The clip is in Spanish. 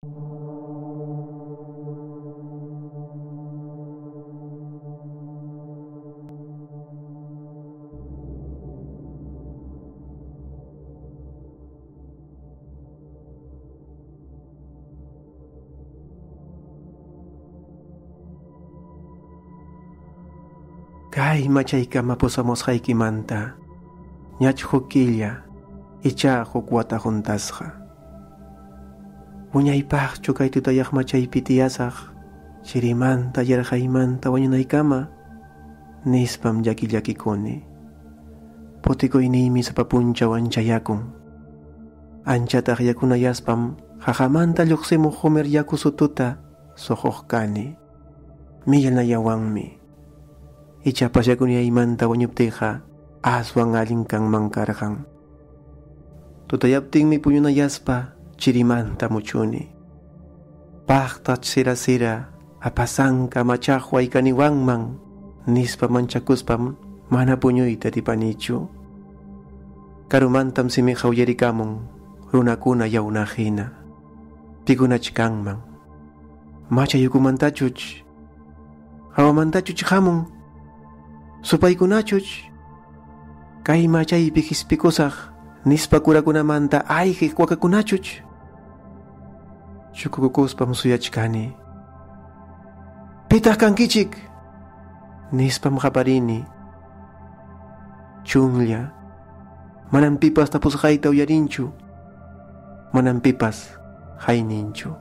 Kay machaykama pusamusqaykimanta ñach huk killa icha huk wata juntasqa. Wiñaypaqchu kay tutayaq machaypi tiyasaq chirimanta yarqaymanta wañunaykama nispam llakillakikuni. Putikuyniymi sapa punchaw anchayakun. Anchataq yakunayaspam haqamanta lluqsimuq humir yaku sututa suquq kani. Millanayawanmi. Ichapas yakuniyaymanta wañuptiqa aswan allin kanman karqan. Tutayaptinmi puñunayaspa chirimanta muchuni. Paqtaq sira sira apasanka machaqway kaniwanman nispa manchakuspam mana puñuyta atipanichu. Karumantam simiqa uyarikamun runakuna yawnaqhina. Pikunach kanman. Machayukumantachuch hawamantachuch hamun. Supaykunachuch kay machaypi hispikusaq nispa kurakunamanta ayqik wakakunachuch. Chukukukuspam suyachkani. Pitaq kankichik nispam qaparini. Chunlla manam pipas tapusqayta uyarinchu, manam pipas hayninchu.